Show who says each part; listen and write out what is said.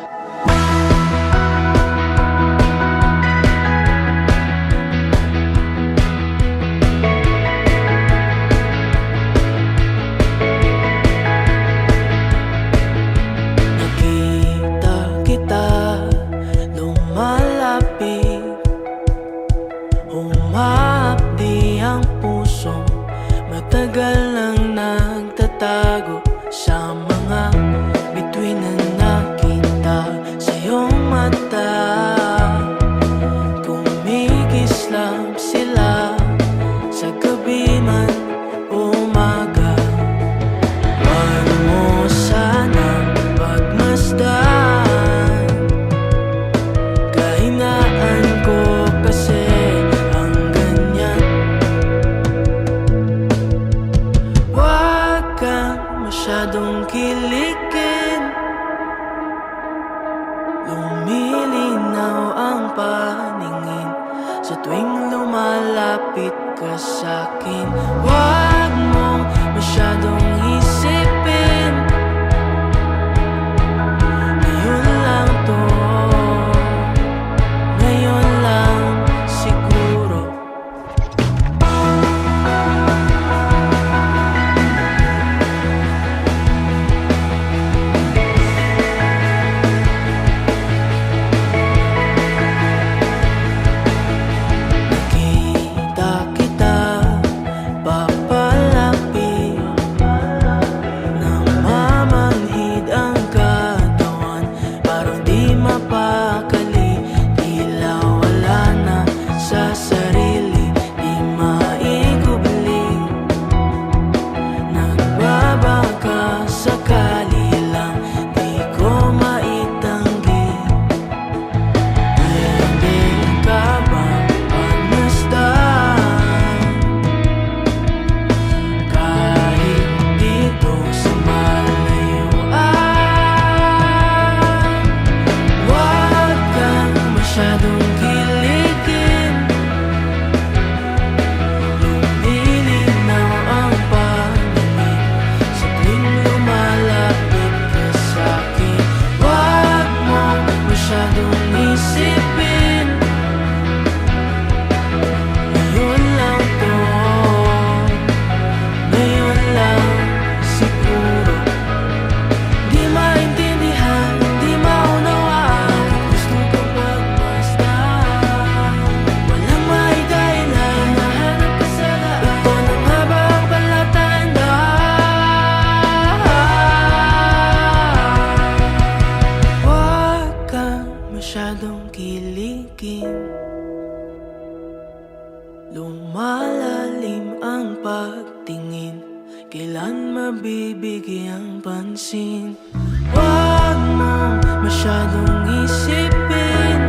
Speaker 1: Nakita kita, lumalapit, humahapdi ang pusong matagal nang nagtatago sa mga bituin na nakita sa iyong mata. Kumikislap sila sa gabi man o umaga. Wag mo sanang pagmasdan, kahinaan ko kasi ang ganyan. Wag kang masyadong kiligin, lumilinaw ang paningin sa tuwing lumalapit ka sa'kin. Wag mong masyadong isipin, ngayon lang to, ngayon lang siguro. Nakita kita, papalapit, namamanhid ang katawan, parang di mapakali, tila wala na sa sarili, di maikubli. Nagbabaka sakali lang, di ko maitanggi. Pwede ka bang pagmasdan, kahit dito sa malayuan? Huwag kang masyadong kiligin, lumilinaw ang paningin sa tuwing lumalapit ka sa'kin. Huwag mong masyadong isipin, ngayon lang to, ngayon lang siguro. Di maintindihan, di maunawaan, gusto kong pagmasdan, walang maidahilan, nahanap ka sa daan. Ito na nga ba ang palatandaan? Huwag kang masyadong kiligin, lumalalim ang pagtingin, kailan mabibigyang pansin? Huwag mong masyadong isipin,